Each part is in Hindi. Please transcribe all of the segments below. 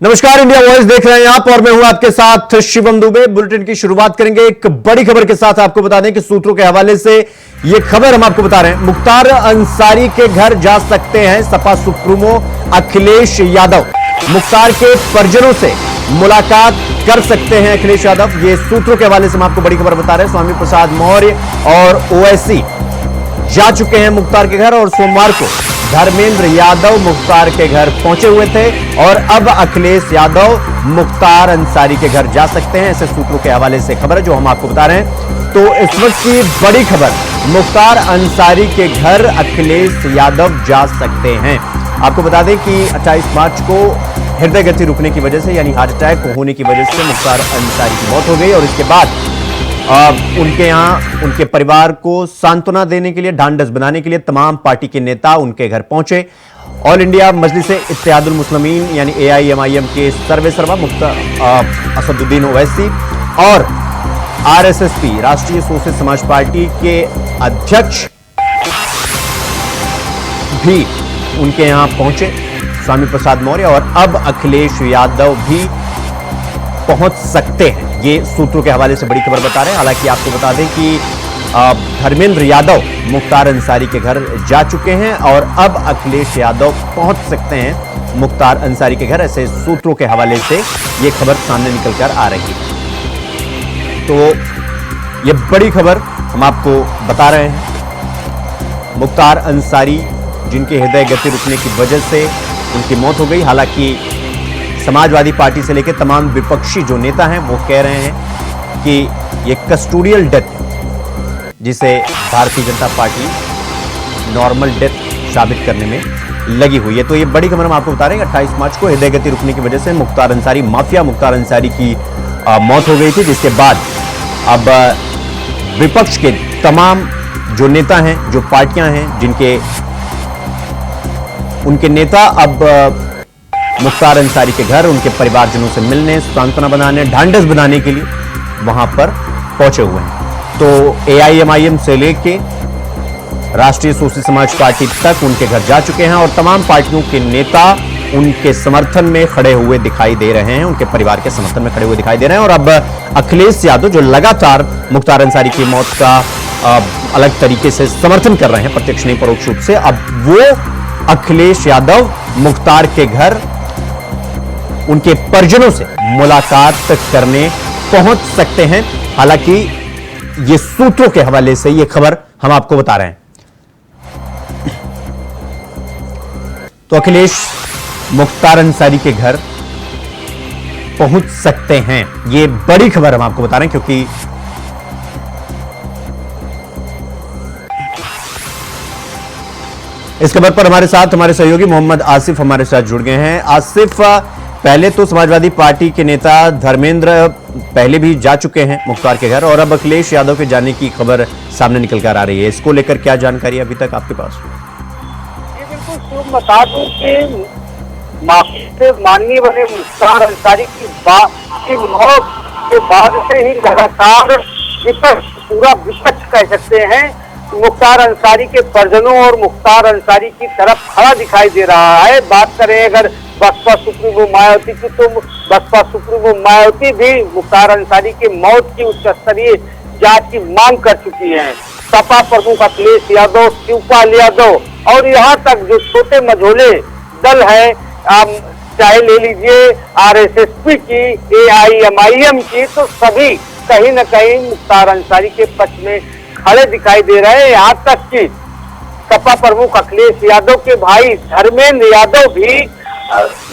नमस्कार, इंडिया वॉइस देख रहे हैं आप और मैं हूं आपके साथ शिवम दुबे। बुलेटिन की शुरुआत करेंगे एक बड़ी खबर के साथ। आपको बता दें कि सूत्रों के हवाले से यह खबर हम आपको बता रहे हैं, मुख्तार अंसारी के घर जा सकते हैं सपा सुप्रीमो अखिलेश यादव। मुख्तार के परिजनों से मुलाकात कर सकते हैं अखिलेश यादव। ये सूत्रों के हवाले से हम आपको बड़ी खबर बता रहे हैं। स्वामी प्रसाद मौर्य और ओवैसी जा चुके हैं मुख्तार के घर और सोमवार को धर्मेंद्र यादव मुख्तार के घर पहुंचे हुए थे और अब अखिलेश यादव मुख्तार अंसारी के घर जा सकते हैं। ऐसे सूत्रों के हवाले से खबर है जो हम आपको बता रहे हैं। तो इस वक्त की बड़ी खबर, मुख्तार अंसारी के घर अखिलेश यादव जा सकते हैं। आपको बता दें कि 28 मार्च को हृदय गति रुकने की वजह से यानी हार्ट अटैक होने की वजह से मुख्तार अंसारी की मौत हो गई और इसके बाद उनके यहां उनके परिवार को सांत्वना देने के लिए, ढांढस बनाने के लिए तमाम पार्टी के नेता उनके घर पहुंचे। ऑल इंडिया मजलिस-ए-इत्तेहादुल मुस्लिमीन यानी AIMIM के सर्वेसर्वा असदुद्दीन ओवैसी और RSSP राष्ट्रीय सोशलिस्ट समाज पार्टी के अध्यक्ष भी उनके यहां पहुंचे, स्वामी प्रसाद मौर्य, और अब अखिलेश यादव भी पहुंच सकते हैं। ये सूत्रों के हवाले से बड़ी खबर बता रहे हैं। हालांकि आपको बता दें कि धर्मेंद्र यादव मुख्तार अंसारी के घर जा चुके हैं और अब अखिलेश यादव पहुंच सकते हैं मुख्तार अंसारी के घर। ऐसे सूत्रों के हवाले से ये खबर सामने निकलकर आ रही है। तो ये बड़ी खबर हम आपको बता रहे हैं। मुख्तार अंसारी जिनके हृदय गति रुकने की वजह से उनकी मौत हो गई। हालांकि समाजवादी पार्टी से लेकर तमाम विपक्षी जो नेता हैं वो कह रहे हैं कि ये कस्टोडियल डेथ है, जिसे Bharatiya Janata party normal death साबित करने में लगी हुई है। तो ये बड़ी खबर हम आपको बता रहे हैं। 28 मार्च को हृदय गति रुकने की वजह से मुख्तार अंसारी, माफिया मुख्तार अंसारी की मौत हो गई थी, जिसके बाद अब विपक्ष के तमाम जो नेता हैं, जो पार्टियां हैं, जिनके उनके नेता अब मुख्तार अंसारी के घर उनके परिवारजनों से मिलने, सांत्वना बनाने, ढांढस बनाने के लिए वहां पर पहुंचे हुए हैं। तो AIMIM से लेके राष्ट्रीय सोशलिस्ट समाज पार्टी तक उनके घर जा चुके हैं और तमाम पार्टियों के नेता उनके समर्थन में खड़े हुए दिखाई दे रहे हैं, उनके परिवार के समर्थन में खड़े हुए दिखाई दे रहे हैं। और अब अखिलेश यादव जो लगातार मुख्तार अंसारी की मौत का अलग तरीके से समर्थन कर रहे हैं, प्रत्यक्ष नहीं परोक्ष रूप से, अब वो अखिलेश यादव मुख्तार के घर उनके परिजनों से मुलाकात करने पहुंच सकते हैं। हालांकि ये सूत्रों के हवाले से ये खबर हम आपको बता रहे हैं। तो अखिलेश मुख्तार अंसारी के घर पहुंच सकते हैं, ये बड़ी खबर हम आपको बता रहे हैं, क्योंकि इस खबर पर हमारे साथ हमारे सहयोगी मोहम्मद आसिफ हमारे साथ जुड़ गए हैं। आसिफ, पहले तो समाजवादी पार्टी के नेता धर्मेंद्र पहले भी जा चुके हैं मुख्तार के घर और अब अखिलेश यादव के जाने की खबर सामने निकल कर आ रही है। इसको लेकर क्या जानकारी अभी तक आपके पास? ये बिल्कुल शुभ बता दूं कि माननीय बने मुख्तार अंसारी की मौत के बाद से ही लगातार विपक्ष, पूरा विपक्ष कह सकते हैं, मुख्तार अंसारी के परिजनों और मुख्तार अंसारी की तरफ खड़ा दिखाई दे रहा है। बात करें अगर बसपा सुप्रीमो मायावती की, तो बसपा सुप्रीमो मायावती भी मुख्तार अंसारी के मौत की उच्च स्तरीय जांच की मांग कर चुकी हैं। सपा प्रमुख अखिलेश यादव, शिवपाल यादव और यहाँ तक जो छोटे मझोले दल है, चाहे ले लीजिए RSSP की, AIMIM की, तो सभी कहीं न कहीं मुख्तार अंसारी के पक्ष में खड़े दिखाई दे रहे हैं। यहाँ तक कि सपा प्रमुख अखिलेश यादव के भाई धर्मेंद्र यादव भी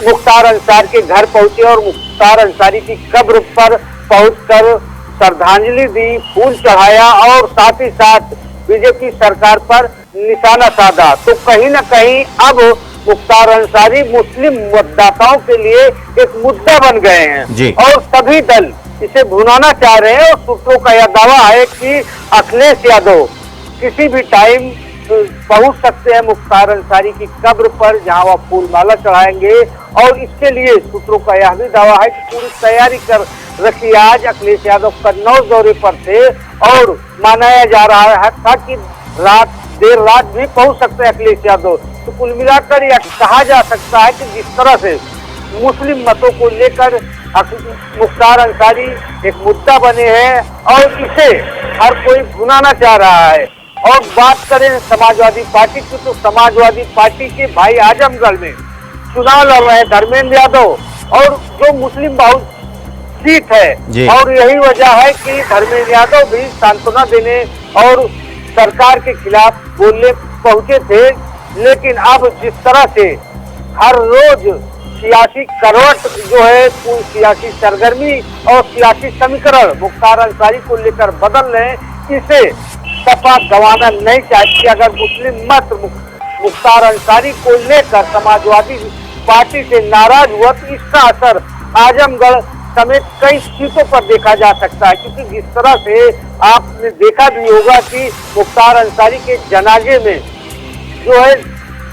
मुख्तार अंसारी के घर पहुंचे और मुख्तार अंसारी की कब्र पर पहुंचकर श्रद्धांजलि दी, फूल चढ़ाया और साथ ही साथ बीजेपी सरकार पर निशाना साधा। तो कहीं न कहीं अब मुख्तार अंसारी मुस्लिम मतदाताओं के लिए एक मुद्दा बन गए हैं और सभी दल इसे भुनाना चाह रहे हैं। और सूत्रों का यह दावा है कि अखिलेश यादव किसी भी टाइम पहुंच सकते हैं मुख्तार अंसारी की कब्र पर, जहां वह फूलमाला चढ़ाएंगे। और इसके लिए सूत्रों का यह भी दावा है कि पूरी तैयारी कर रखी। आज अखिलेश यादव कन्नौज दौरे पर थे और मनाया जा रहा था कि देर रात भी पहुंच सकते हैं अखिलेश यादव। तो कुल मिलाकर यह कहा जा सकता है कि जिस तरह से मुस्लिम मतों को लेकर मुख्तार अंसारी एक मुद्दा बने हैं और इसे हर कोई भुनाना चाह रहा है। और बात करें समाजवादी पार्टी की, तो समाजवादी पार्टी के भाई आजमगढ़ में चुनाव लड़ रहे हैं धर्मेंद्र यादव, और जो मुस्लिम बहुल सीट है, और यही वजह है कि धर्मेंद्र यादव भी सांत्वना देने और सरकार के खिलाफ बोलने पहुंचे थे। लेकिन अब जिस तरह से हर रोज सियासी करवट जो है, पूरी सियासी सरगर्मी और सियासी समीकरण मुख्तार अंसारी को लेकर बदल रहे हैं, इसे सपा गंवाना नहीं चाहती। अगर मुस्लिम मत मुख्तार अंसारी को लेकर समाजवादी पार्टी से नाराज हुआ तो इसका असर आजमगढ़ समेत कई सीटों पर देखा जा सकता है, क्योंकि जिस तरह से आपने देखा भी होगा कि मुख्तार अंसारी के जनाजे में जो है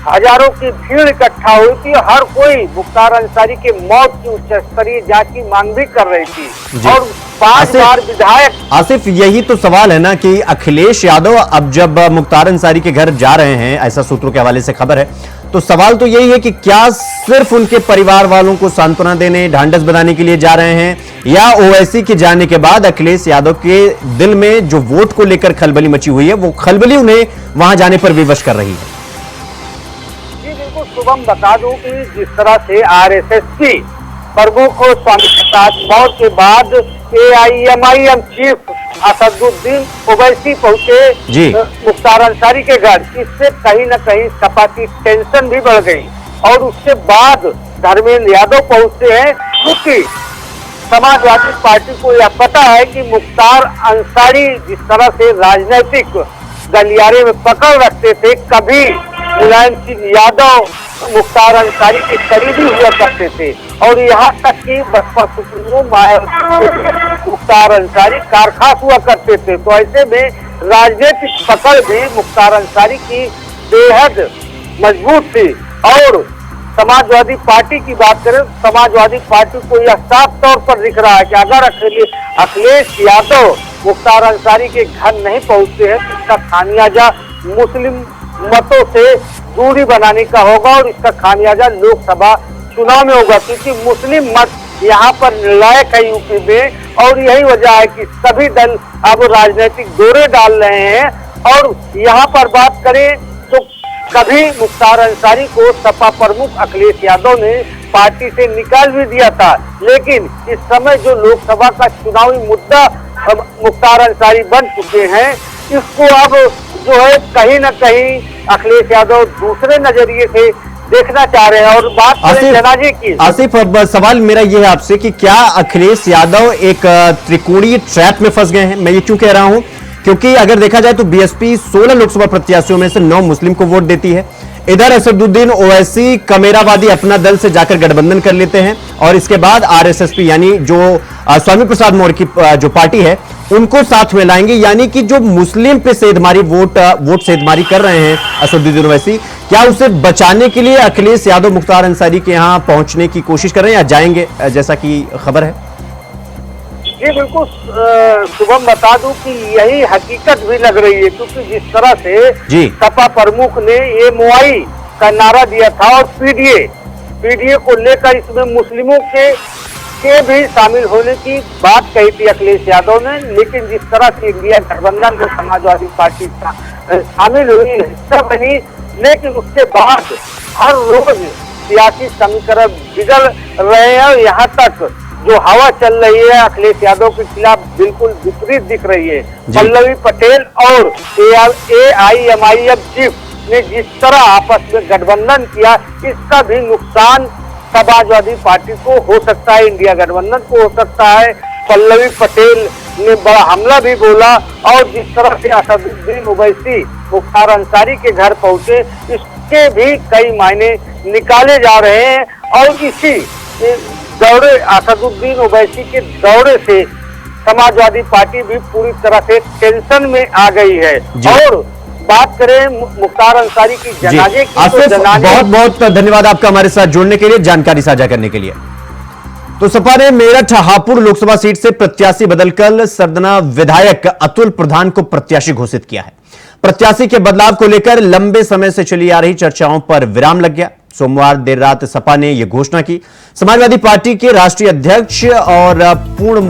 हजारों की भीड़ इकट्ठा हुई थी। हर कोई मुख्तार अंसारी के मौत की उच्च स्तरीय जांच की मांग भी कर रही थी और 5 बार विधायक। आसिफ, यही तो सवाल है ना कि अखिलेश यादव अब जब मुख्तार अंसारी के घर जा रहे हैं, ऐसा सूत्रों के हवाले से खबर है, तो सवाल तो यही है कि क्या सिर्फ उनके परिवार वालों को सांत्वना देने, ढांढस बनाने के लिए जा रहे हैं, या ओवैसी के जाने के बाद अखिलेश यादव के दिल में जो वोट को लेकर खलबली मची हुई है, वो खलबली उन्हें वहां जाने पर विवश कर रही है? शुभम बता दूं कि जिस तरह से आरएसएस की प्रमुख स्वामी प्रसाद मौत के बाद एआईएमआईएम चीफ असदुद्दीन ओवैसी पहुंचे मुख्तार अंसारी के घर, इससे कहीं न कहीं सपा की टेंशन भी बढ़ गई। और उसके बाद धर्मेंद्र यादव पहुंचते हैं, क्योंकि समाजवादी पार्टी को यह पता है कि मुख्तार अंसारी जिस तरह से राजनीतिक गलियारे में पकड़ रखते थे, कभी मुलायम सिंह यादव मुख्तार अंसारी के करीबी हुआ करते थे, और यहाँ तक कि बसपा सुप्रीमो मुख्तार अंसारी कारखास हुआ करते थे। तो ऐसे में राजनीतिक पकड़ भी मुख्तार अंसारी की बेहद मजबूत थी। और समाजवादी पार्टी की बात करें, समाजवादी पार्टी को यह साफ तौर पर दिख रहा है कि अगर अखिलेश यादव मुख्तार अंसारी के घर नहीं पहुंचते हैं तो इसका खामियाजा मुस्लिम मतों से दूरी बनाने का होगा, और इसका खामियाजा लोकसभा चुनाव में होगा, क्योंकि मुस्लिम मत यहाँ पर निर्णायक है यूपी में। और यही वजह है कि सभी दल अब राजनीतिक दौरे डाल रहे हैं। और यहाँ पर बात करें तो कभी मुख्तार अंसारी को सपा प्रमुख अखिलेश यादव ने पार्टी से निकाल भी दिया था, लेकिन इस समय जो लोकसभा का चुनावी मुद्दा मुख्तार अंसारी बन चुके हैं, इसको अब जो है कहीं न कहीं अखिलेश यादव दूसरे नजरिए से देखना चाह रहे हैं। और बात करें जनाजे की, आसिफ, अब सवाल मेरा यह है आपसे कि क्या अखिलेश यादव एक त्रिकोणीय ट्रैप में फंस गए हैं? मैं ये क्यों कह रहा हूं, क्योंकि अगर देखा जाए तो बीएसपी 16 लोकसभा प्रत्याशियों में से 9 मुस्लिम को वोट देती है। इधर असदुद्दीन ओवैसी कमेरावादी अपना दल से जाकर गठबंधन कर लेते हैं, और इसके बाद आरएसएसपी यानी जो स्वामी प्रसाद मौर्य की जो पार्टी है उनको साथ में लाएंगे। यानी कि जो मुस्लिम पे सेधमारी वोट सेधमारी कर रहे हैं असदुद्दीन ओवैसी, क्या उसे बचाने के लिए अखिलेश यादव मुख्तार अंसारी के यहां पहुंचने की कोशिश कर रहे हैं या जाएंगे, जैसा कि खबर है? जी बिल्कुल, शुभम बता दूं कि यही हकीकत भी लग रही है, क्योंकि जिस तरह से सपा प्रमुख ने एमओआई का नारा दिया था और पीडीए को लेकर इसमें मुस्लिमों के भी शामिल होने की बात कही थी अखिलेश यादव ने, लेकिन जिस तरह से इंडिया गठबंधन में समाजवादी पार्टी शामिल हुई, हिस्सा बनी, लेकिन उसके बाद हर रोज सियासी समीकरण बिगड़ रहे हैं। और यहाँ तक जो हवा चल रही है अखिलेश यादव के खिलाफ बिल्कुल विपरीत दिख रही है। पल्लवी पटेल और एआईएमआईएम चीफ ने जिस तरह आपस में गठबंधन किया, इसका भी नुकसान समाजवादी पार्टी को हो सकता है, इंडिया गठबंधन को हो सकता है। पल्लवी पटेल ने बड़ा हमला भी बोला, और जिस तरह से असदुद्दीन ओवैसी मुख्तार अंसारी के घर पहुंचे, इसके भी कई मायने निकाले जा रहे हैं। और इसी दौरे असदुद्दीन ओवैसी के दौरे से समाजवादी पार्टी भी पूरी तरह से टेंशन में आ गई है। और बात करें मुख्तार अंसारी की जनाजे की, तो बहुत बहुत धन्यवाद आपका हमारे साथ जुड़ने के लिए, जानकारी साझा करने के लिए। तो सपा ने मेरठ हापुड़ लोकसभा सीट से प्रत्याशी बदलकर सरदना विधायक अतुल प्रधान को प्रत्याशी घोषित किया है। प्रत्याशी के बदलाव को लेकर लंबे समय से चली आ रही चर्चाओं पर विराम लग गया। सोमवार देर रात सपा ने यह घोषणा की। समाजवादी पार्टी के राष्ट्रीय अध्यक्ष और पूर्व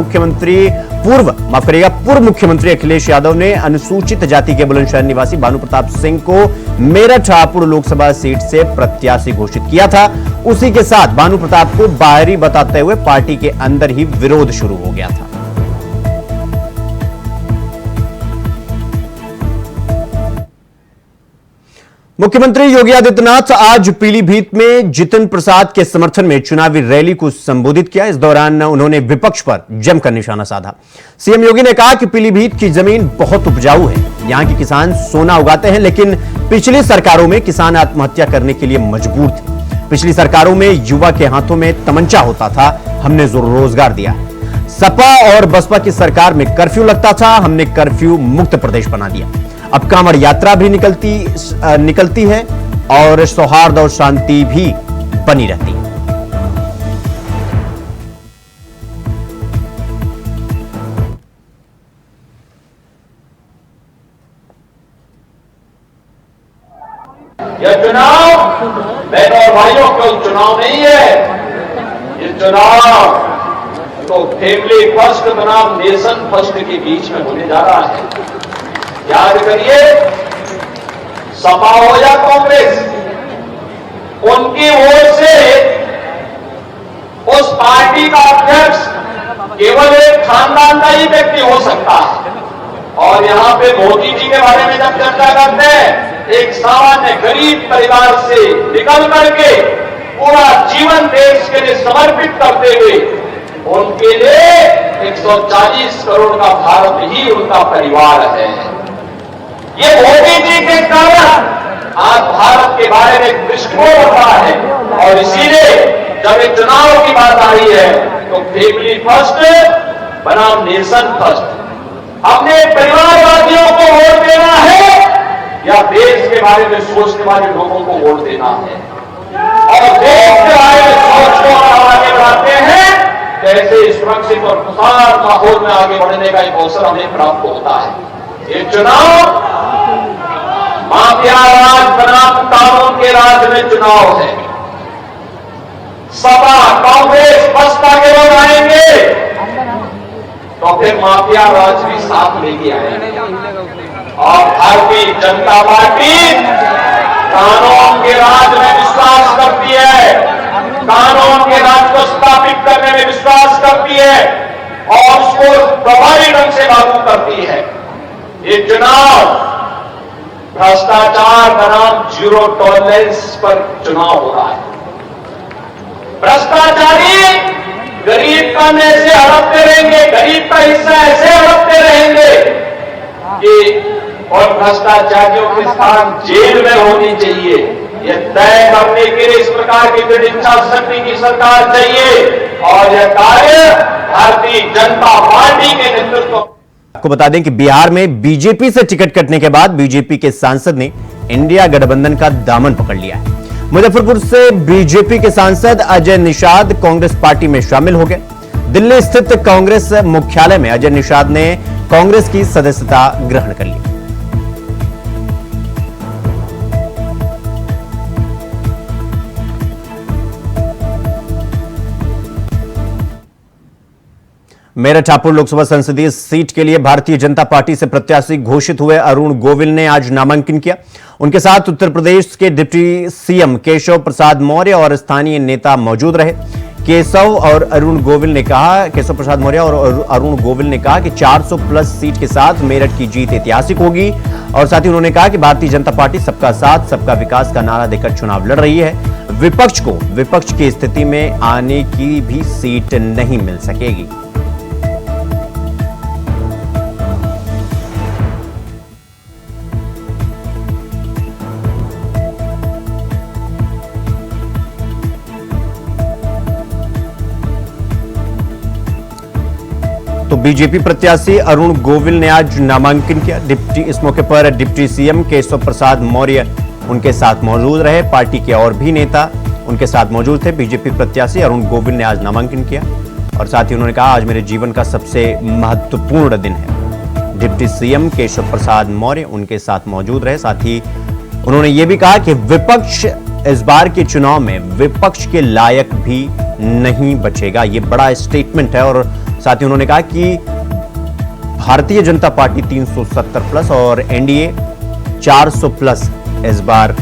मुख्यमंत्री अखिलेश यादव ने अनुसूचित जाति के बुलंदशहर निवासी भानु प्रताप सिंह को मेरठ हापुड़ लोकसभा सीट से प्रत्याशी घोषित किया था। उसी के साथ भानु प्रताप को बाहरी बताते हुए पार्टी के अंदर ही विरोध शुरू हो गया था। मुख्यमंत्री योगी आदित्यनाथ आज पीलीभीत में जितिन प्रसाद के समर्थन में चुनावी रैली को संबोधित किया। इस दौरान उन्होंने विपक्ष पर जमकर निशाना साधा। सीएम योगी ने कहा कि पीलीभीत की जमीन बहुत उपजाऊ है, यहां के किसान सोना उगाते हैं, लेकिन पिछली सरकारों में किसान आत्महत्या करने के लिए मजबूर थे। पिछली सरकारों में युवा के हाथों में तमंचा होता था, हमने रोजगार दिया। सपा और बसपा की सरकार में कर्फ्यू लगता था, हमने कर्फ्यू मुक्त प्रदेश बना दिया। अब कांवड़ यात्रा भी निकलती है और सौहार्द और शांति भी बनी रहती है। यह चुनाव बहनों और भाइयों केवल चुनाव नहीं है, ये चुनाव तो फैमिली फर्स्ट बनाम नेशन फर्स्ट के बीच में होने जा रहा है। याद करिए, सपा हो या कांग्रेस, उनकी ओर से उस पार्टी का अध्यक्ष केवल एक खानदान का ही व्यक्ति हो सकता है। और यहां पे मोदी जी के बारे में जब चर्चा करते हैं, एक सामान्य गरीब परिवार से निकल करके पूरा जीवन देश के लिए समर्पित करते हुए उनके लिए 140 करोड़ का भारत ही उनका परिवार है। ये मोदी जी के कारण आज भारत के बारे में दृष्टिकोण होता है। और इसीलिए जब एक चुनाव की बात आई है तो फैमिली फर्स्ट बनाम नेशन फर्स्ट, अपने परिवारवादियों को वोट देना है या देश के बारे में सोचने वाले लोगों को वोट देना है। और देश के बारे में सोच को आगे बढ़ाते हैं, कैसे सुरक्षित और खुशहाल माहौल में आगे बढ़ने का एक अवसर हमें प्राप्त होता है। ये चुनाव माफिया राज बनाम कानून के राज में चुनाव है। सपा कांग्रेस बसपा के लोग आएंगे तो फिर माफिया राज भी साथ लेके आएंगे। और भारतीय जनता पार्टी कानून के राज में विश्वास करती है, कानून के राज को स्थापित करने में विश्वास करती है और उसको प्रभावी ढंग से लागू करती है। ये चुनाव भ्रष्टाचार बनाम जीरो टॉलरेंस पर चुनाव हो रहा है। भ्रष्टाचारी गरीब का में से हड़पते रहेंगे, गरीब का हिस्सा ऐसे हड़पते रहेंगे कि और भ्रष्टाचारियों के स्थान जेल में होनी चाहिए। यह तय करने के लिए इस प्रकार की इच्छा शक्ति की सरकार चाहिए और यह कार्य भारतीय जनता पार्टी के नेतृत्व। आपको बता दें कि बिहार में बीजेपी से टिकट कटने के बाद बीजेपी के सांसद ने इंडिया गठबंधन का दामन पकड़ लिया है। मुजफ्फरपुर से बीजेपी के सांसद अजय निषाद कांग्रेस पार्टी में शामिल हो गए। दिल्ली स्थित कांग्रेस मुख्यालय में अजय निषाद ने कांग्रेस की सदस्यता ग्रहण कर ली। मेरठ हापुड़ लोकसभा संसदीय सीट के लिए भारतीय जनता पार्टी से प्रत्याशी घोषित हुए अरुण गोविल ने आज नामांकन किया। उनके साथ उत्तर प्रदेश के डिप्टी सीएम केशव प्रसाद मौर्य और स्थानीय नेता मौजूद रहे। केशव प्रसाद मौर्य और अरुण गोविल ने कहा कि 400 प्लस सीट के साथ मेरठ की जीत ऐतिहासिक होगी और साथ ही उन्होंने कहा कि भारतीय जनता पार्टी सबका साथ सबका विकास का नारा देकर चुनाव लड़ रही है। विपक्ष को विपक्ष की स्थिति में आने की भी सीट नहीं मिल सकेगी। तो बीजेपी प्रत्याशी अरुण गोविल ने आज नामांकन किया। इस मौके पर डिप्टी सीएम केशव प्रसाद मौर्य उनके साथ मौजूद रहे। पार्टी के और भी नेता उनके साथ मौजूद थे। बीजेपी प्रत्याशी अरुण गोविल ने आज नामांकन किया और साथ ही उन्होंने कहा आज मेरे जीवन का सबसे महत्वपूर्ण दिन है। डिप्टी सीएम केशव प्रसाद मौर्य उनके साथ मौजूद रहे। साथ ही उन्होंने ये भी कहा कि विपक्ष इस बार के चुनाव में विपक्ष के लायक भी नहीं बचेगा। यह बड़ा स्टेटमेंट है और साथ ही उन्होंने कहा कि भारतीय जनता पार्टी 370 प्लस और एनडीए 400 प्लस इस बार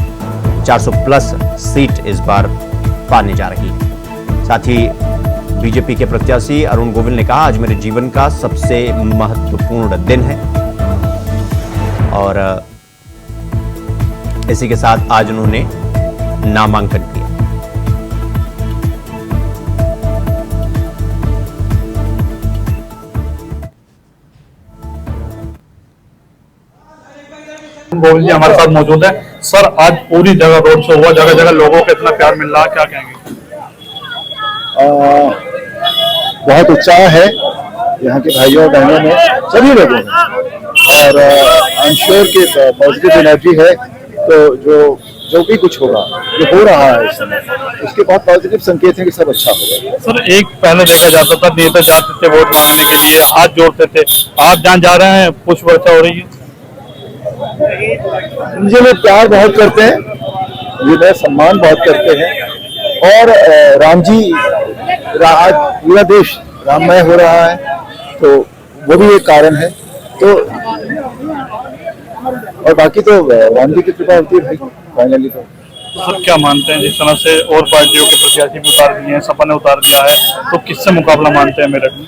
400 प्लस सीट इस बार पाने जा रही है। साथ ही बीजेपी के प्रत्याशी अरुण गोविल ने कहा, आज मेरे जीवन का सबसे महत्वपूर्ण दिन है और इसी के साथ आज उन्होंने नामांकन किया। गोविल जी हमारे साथ मौजूद है। सर, आज पूरी जगह रोड शो हुआ, जगह जगह लोगों को इतना प्यार मिल रहा है, क्या कहेंगे? बहुत उत्साह है यहाँ के भाइयों और बहनों में, सभी लोगों में, और आई एम श्योर कि पॉजिटिव एनर्जी है। तो जो भी कुछ होगा, जो हो रहा है इस समय, उसके बहुत पॉजिटिव संकेत हैं कि सब अच्छा होगा। सर, एक पहले देखा जाता था नेता जाते थे वोट मांगने के लिए, हाथ जोड़ते थे। आप जहाँ जा रहे हैं पुष्प वर्षा हो रही है। मुझे लोग प्यार बहुत करते हैं, मुझे मेरा सम्मान बहुत करते हैं और राम जी आज पूरा देश राममय हो रहा है, तो वो भी एक कारण है। तो और बाकी तो राम जी की कृपा होती है भाई, फाइनली। तो सर, क्या मानते हैं, जिस तरह से और पार्टियों के प्रत्याशी भी उतार दिए हैं, सपा ने उतार दिया है, तो किससे मुकाबला मानते हैं मेरठ में?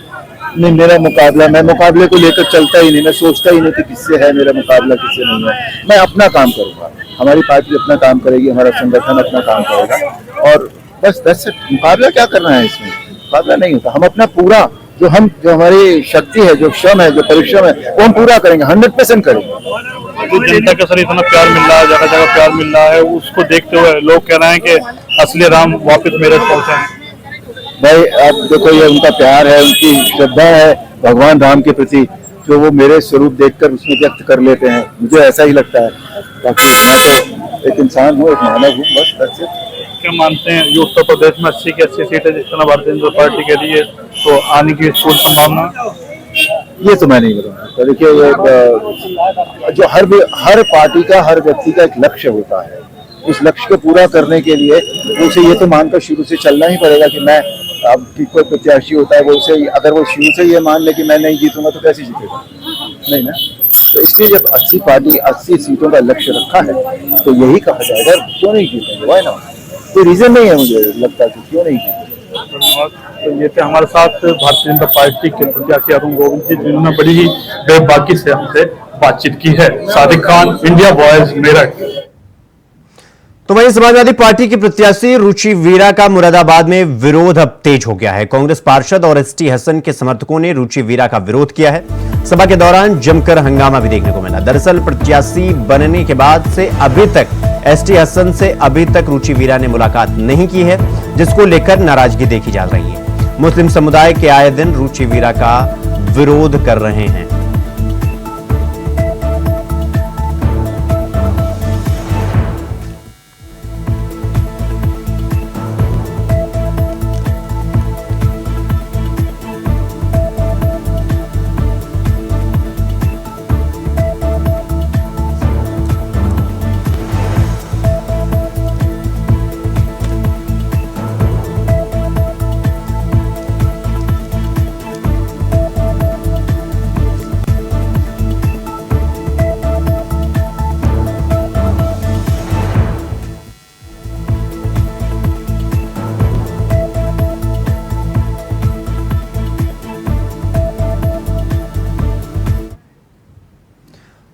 नहीं, मेरा मुकाबला, मैं मुकाबले को लेकर चलता ही नहीं, मैं सोचता ही नहीं कि किससे है मेरा मुकाबला, किससे नहीं है। मैं अपना काम करूंगा, हमारी पार्टी अपना काम करेगी, हमारा संगठन अपना काम करेगा और बस दैट्स इट। मुकाबला क्या करना है इसमें, मुकाबला नहीं होता। हम अपना पूरा जो हमारी शक्ति है, जो श्रम है, जो परिश्रम है, वो हम पूरा करेंगे, 100% करेंगे। तो जनता का सर इतना प्यार मिल रहा है, जगह जगह प्यार मिल रहा है, उसको देखते हुए लोग कह रहे हैं कि असली राम वापस मेरठ पहुंचे हैं। भाई आप देखो, ये उनका प्यार है, उनकी श्रद्धा है भगवान राम के प्रति, जो वो मेरे स्वरूप देखकर उसमें व्यक्त कर लेते हैं। मुझे ऐसा ही लगता है, बाकी मैं तो एक इंसान हूँ, एक मानव हूँ, बस that's it। क्या मानते हैं, ये उत्तर प्रदेश में 80 की 80 सीटें जिस तरह भारतीय जनता पार्टी के लिए, तो आने की पूरी संभावना? ये तो मैं नहीं बताऊंगा। देखिए, ये जो हर पार्टी का, हर व्यक्ति का एक लक्ष्य होता है, उस लक्ष्य को पूरा करने के लिए उसे ये तो मानकर शुरू से चलना ही पड़ेगा कि मैं, अब कोई प्रत्याशी होता है वो उसे, अगर वो शुरू से ये मान ले कि मैं नहीं जीतूंगा तो कैसे जीतेगा, नहीं ना। तो इसलिए जब 80 सीटों का लक्ष्य रखा है तो यही कहा जाएगा, क्यों नहीं जीतेंगे, वाई ना। कोई रीजन नहीं है मुझे लगता कि क्यों नहीं जीतेंगे। तो ये थे हमारे साथ भारतीय जनता पार्टी के प्रत्याशी अरुण गोविल जी, जिन्होंने बड़ी ही बेबाकी से हमसे बातचीत की है। Sadiq Khan, India voice, Meerut. तो वहीं समाजवादी पार्टी की प्रत्याशी रुचि वीरा का मुरादाबाद में विरोध अब तेज हो गया है। कांग्रेस पार्षद और एसटी हसन के समर्थकों ने रुचि वीरा का विरोध किया है। सभा के दौरान जमकर हंगामा भी देखने को मिला। दरअसल प्रत्याशी बनने के बाद से अभी तक एसटी हसन से अभी तक रुचि वीरा ने मुलाकात नहीं की है, जिसको लेकर नाराजगी देखी जा रही है। मुस्लिम समुदाय के आए दिन रुचि वीरा का विरोध कर रहे हैं।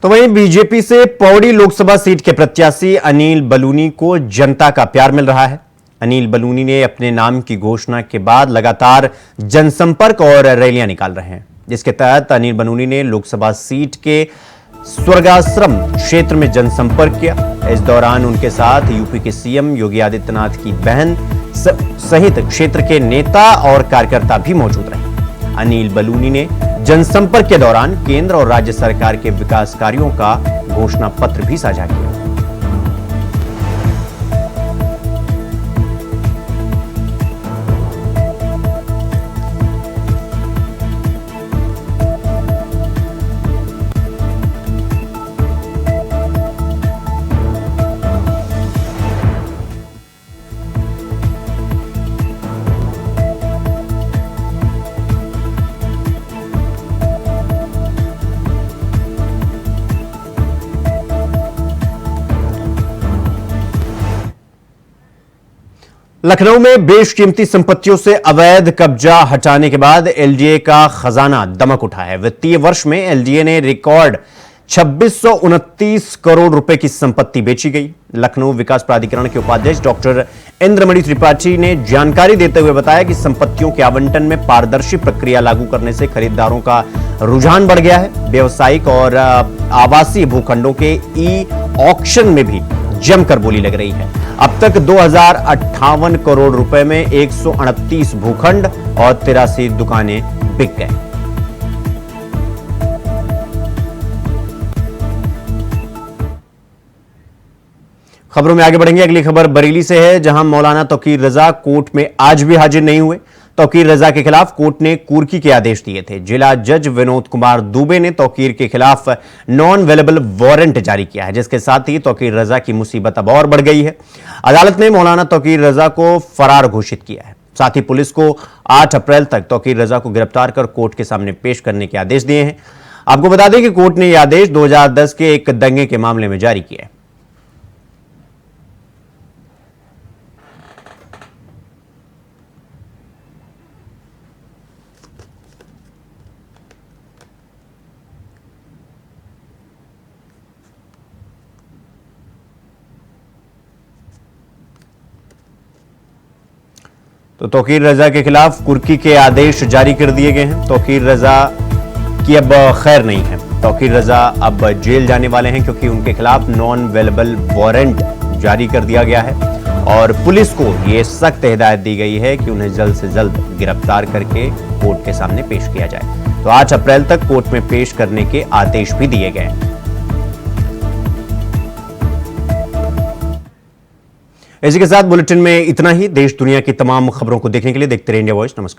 तो वहीं बीजेपी से पौड़ी लोकसभा सीट के प्रत्याशी अनिल बलूनी को जनता का प्यार मिल रहा है। अनिल बलूनी ने अपने नाम की घोषणा के बाद लगातार जनसंपर्क और रैलियां निकाल रहे हैं, जिसके तहत अनिल बलूनी ने लोकसभा सीट के स्वर्गाश्रम क्षेत्र में जनसंपर्क किया। इस दौरान उनके साथ यूपी के सीएम योगी आदित्यनाथ की बहन सहित क्षेत्र के नेता और कार्यकर्ता भी मौजूद रहे। अनिल बलूनी ने जनसंपर्क के दौरान केंद्र और राज्य सरकार के विकास कार्यों का घोषणा पत्र भी साझा किया। लखनऊ में बेशकीमती संपत्तियों से अवैध कब्जा हटाने के बाद एलडीए का खजाना दमक उठा है। वित्तीय वर्ष में एलडीए ने रिकॉर्ड 2629 करोड़ रुपए की संपत्ति बेची गई। लखनऊ विकास प्राधिकरण के उपाध्यक्ष डॉक्टर इंद्रमणि त्रिपाठी ने जानकारी देते हुए बताया कि संपत्तियों के आवंटन में पारदर्शी प्रक्रिया लागू करने से खरीदारों का रुझान बढ़ गया है। व्यावसायिक और आवासीय भूखंडों के ई ऑक्शन में भी जमकर बोली लग रही है। अब तक 2058 करोड़ रुपए में 138 भूखंड और 83 दुकानें बिक गए। खबरों में आगे बढ़ेंगे। अगली खबर बरेली से है, जहां मौलाना तौकीर रजा कोर्ट में आज भी हाजिर नहीं हुए। तौकीर रजा के खिलाफ कोर्ट ने कुर्की के आदेश दिए थे। जिला जज विनोद कुमार दुबे ने तौकीर के खिलाफ नॉन अवेलेबल वारंट जारी किया है, जिसके साथ ही तौकीर रजा की मुसीबत अब और बढ़ गई है। अदालत ने मौलाना तौकीर रजा को फरार घोषित किया है। साथ ही पुलिस को 8 अप्रैल तक तौकीर रजा को गिरफ्तार कर कोर्ट के सामने पेश करने के आदेश दिए हैं। आपको बता दें कि कोर्ट ने यह आदेश 2010 के एक दंगे के मामले में जारी किया है। तो तौकीर रजा के खिलाफ कुर्की के आदेश जारी कर दिए गए हैं। तौकीर रजा की अब खैर नहीं है। तौकीर रजा अब जेल जाने वाले हैं, क्योंकि उनके खिलाफ नॉन अवेलेबल वारंट जारी कर दिया गया है और पुलिस को यह सख्त हिदायत दी गई है कि उन्हें जल्द से जल्द गिरफ्तार करके कोर्ट के सामने पेश किया जाए। तो 8 अप्रैल तक कोर्ट में पेश करने के आदेश भी दिए गए हैं। इसी के साथ बुलेटिन में इतना ही। देश दुनिया की तमाम खबरों को देखने के लिए देखते रहिए इंडिया वॉइस। नमस्कार।